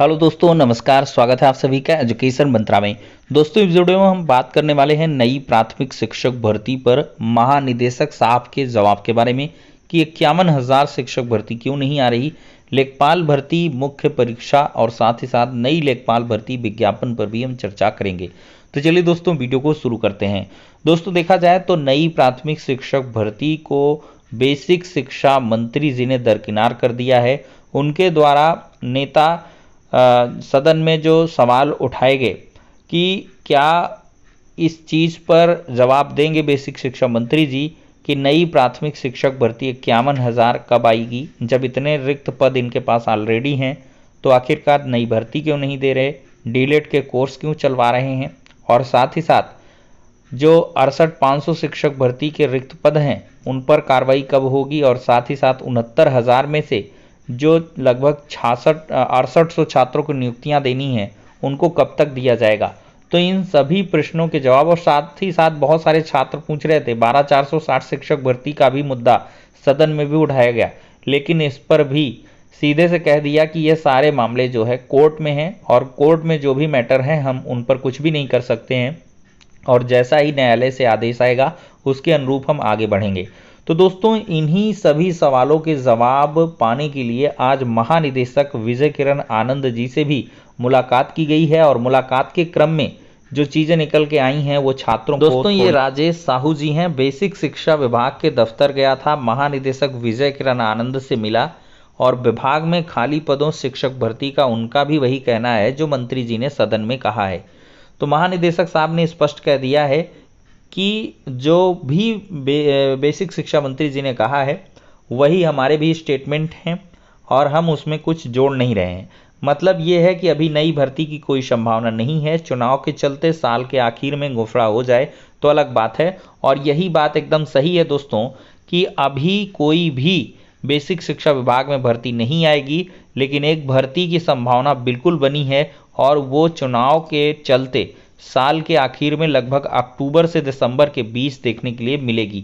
Hello दोस्तों, नमस्कार। स्वागत है आप सभी का एजुकेशन मंत्रा में। दोस्तों, इस वीडियो में हम बात करने वाले हैं नई प्राथमिक शिक्षक भर्ती पर महानिदेशक साहब के जवाब के बारे में कि 51,000 शिक्षक भर्ती क्यों नहीं आ रही, लेखपाल भर्ती मुख्य परीक्षा और साथ ही साथ नई लेखपाल भर्ती विज्ञापन पर भी हम चर्चा करेंगे। तो चलिए दोस्तों, वीडियो को शुरू करते हैं। दोस्तों, देखा जाए तो नई प्राथमिक शिक्षक भर्ती को बेसिक शिक्षा मंत्री जी ने दरकिनार कर दिया है। उनके द्वारा नेता सदन में जो सवाल उठाए गए कि क्या इस चीज़ पर जवाब देंगे बेसिक शिक्षा मंत्री जी कि नई प्राथमिक शिक्षक भर्ती 51,000 कब आएगी, जब इतने रिक्त पद इनके पास ऑलरेडी हैं तो आखिरकार नई भर्ती क्यों नहीं दे रहे, डीलेट के कोर्स क्यों चलवा रहे हैं, और साथ ही साथ जो 68,500 शिक्षक भर्ती के रिक्त पद हैं उन पर कार्रवाई कब होगी, और साथ ही साथ 69,000 में से जो लगभग 6800 छात्रों को नियुक्तियां देनी हैं उनको कब तक दिया जाएगा। तो इन सभी प्रश्नों के जवाब, और साथ ही साथ बहुत सारे छात्र पूछ रहे थे 12,460 शिक्षक भर्ती का भी मुद्दा सदन में भी उठाया गया, लेकिन इस पर भी सीधे से कह दिया कि ये सारे मामले जो है कोर्ट में हैं और कोर्ट में जो भी मैटर है हम उन पर कुछ भी नहीं कर सकते हैं, और जैसा ही न्यायालय से आदेश आएगा उसके अनुरूप हम आगे बढ़ेंगे। तो दोस्तों, इन्हीं सभी सवालों के जवाब पाने के लिए आज महानिदेशक विजय किरण आनंद जी से भी मुलाकात की गई है, और मुलाकात के क्रम में जो चीज़ें निकल के आई हैं वो छात्रों को दोस्तों ये राजेश साहू जी हैं, बेसिक शिक्षा विभाग के दफ्तर गया था, महानिदेशक विजय किरण आनंद से मिला और विभाग में खाली पदों शिक्षक भर्ती का उनका भी वही कहना है जो मंत्री जी ने सदन में कहा है। तो महानिदेशक साहब ने स्पष्ट कह दिया है कि जो भी बेसिक शिक्षा मंत्री जी ने कहा है वही हमारे भी स्टेटमेंट हैं और हम उसमें कुछ जोड़ नहीं रहे हैं। मतलब ये है कि अभी नई भर्ती की कोई संभावना नहीं है। चुनाव के चलते साल के आखिर में घोषणा हो जाए तो अलग बात है, और यही बात एकदम सही है दोस्तों कि अभी कोई भी बेसिक शिक्षा विभाग में भर्ती नहीं आएगी, लेकिन एक भर्ती की संभावना बिल्कुल बनी है और वो चुनाव के चलते साल के आखिर में लगभग अक्टूबर से दिसंबर के बीच देखने के लिए मिलेगी।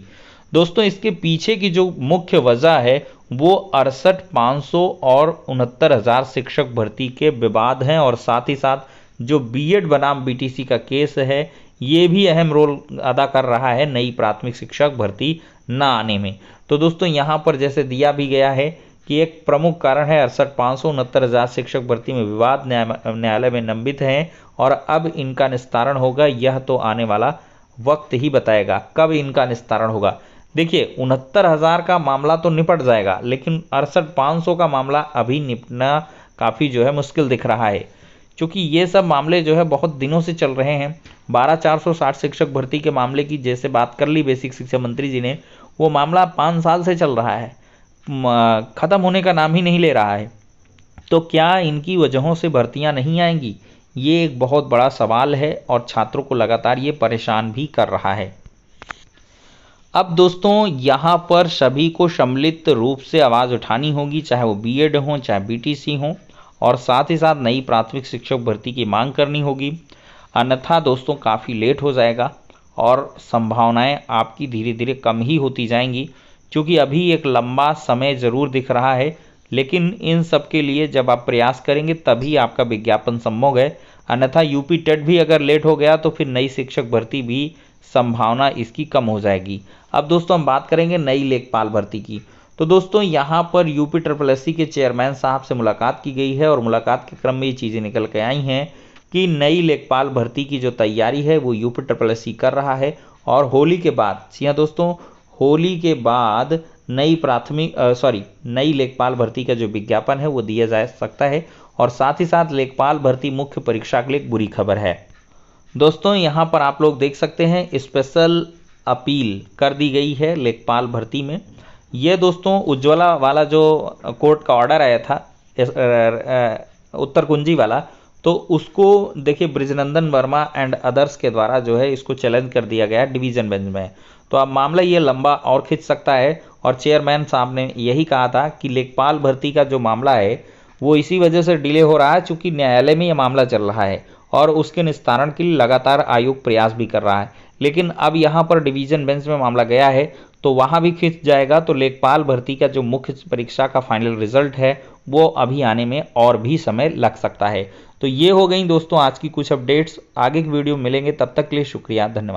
दोस्तों, इसके पीछे की जो मुख्य वजह है वो 68,500 और 69,000 शिक्षक भर्ती के विवाद हैं, और साथ ही साथ जो बीएड बनाम बीटीसी का केस है ये भी अहम रोल अदा कर रहा है नई प्राथमिक शिक्षक भर्ती न आने में। तो दोस्तों, यहाँ पर जैसे दिया भी गया है कि एक प्रमुख कारण है 68,500 69,000 शिक्षक भर्ती में विवाद न्यायालय में लंबित हैं और अब इनका निस्तारण होगा। यह तो आने वाला वक्त ही बताएगा कब इनका निस्तारण होगा। देखिए, 69,000 का मामला तो निपट जाएगा, लेकिन 68,500 का मामला अभी निपटना काफ़ी जो है मुश्किल दिख रहा है, क्योंकि ये सब मामले जो है बहुत दिनों से चल रहे हैं। 12,460 शिक्षक भर्ती के मामले की जैसे बात कर ली बेसिक शिक्षा मंत्री जी ने, वो मामला 5 साल से चल रहा है, ख़त्म होने का नाम ही नहीं ले रहा है। तो क्या इनकी वजहों से भर्तियां नहीं आएंगी, ये एक बहुत बड़ा सवाल है और छात्रों को लगातार ये परेशान भी कर रहा है। अब दोस्तों, यहाँ पर सभी को सम्मिलित रूप से आवाज़ उठानी होगी, चाहे वो बीएड हो चाहे बीटीसी हो, और साथ ही साथ नई प्राथमिक शिक्षक भर्ती की मांग करनी होगी। अन्यथा दोस्तों काफ़ी लेट हो जाएगा और संभावनाएं आपकी धीरे धीरे कम ही होती जाएंगी, क्योंकि अभी एक लंबा समय ज़रूर दिख रहा है, लेकिन इन सब के लिए जब आप प्रयास करेंगे तभी आपका विज्ञापन संभव है। अन्यथा यूपी टेट भी अगर लेट हो गया तो फिर नई शिक्षक भर्ती भी संभावना इसकी कम हो जाएगी। अब दोस्तों, हम बात करेंगे नई लेखपाल भर्ती की। तो दोस्तों, यहाँ पर यूपी SSSC के चेयरमैन साहब से मुलाकात की गई है और मुलाकात के क्रम में ये चीज़ें निकल के आई हैं कि नई लेखपाल भर्ती की जो तैयारी है वो यूपी SSSC कर रहा है, और होली के बाद, जी हाँ दोस्तों, होली के बाद नई लेखपाल भर्ती का जो विज्ञापन है वो दिया जा सकता है, और साथ ही साथ लेखपाल भर्ती मुख्य परीक्षा के लिए एक बुरी खबर है। दोस्तों, यहाँ पर आप लोग देख सकते हैं स्पेशल अपील कर दी गई है लेखपाल भर्ती में। ये दोस्तों उज्ज्वला वाला जो कोर्ट का ऑर्डर आया था उत्तर कुंजी वाला, तो उसको देखिए ब्रिजनंदन वर्मा एंड अदर्स के द्वारा जो है इसको चैलेंज कर दिया गया डिवीज़न बेंच में। तो अब मामला ये लंबा और खिंच सकता है, और चेयरमैन साहब ने यही कहा था कि लेखपाल भर्ती का जो मामला है वो इसी वजह से डिले हो रहा है क्योंकि न्यायालय में ये मामला चल रहा है और उसके निस्तारण के लिए लगातार आयोग प्रयास भी कर रहा है। लेकिन अब यहाँ पर डिवीज़न बेंच में मामला गया है तो वहाँ भी खिंच जाएगा, तो लेखपाल भर्ती का जो मुख्य परीक्षा का फाइनल रिजल्ट है वो अभी आने में और भी समय लग सकता है। तो ये हो गई दोस्तों आज की कुछ अपडेट्स। आगे की वीडियो मिलेंगे, तब तक के लिए शुक्रिया, धन्यवाद।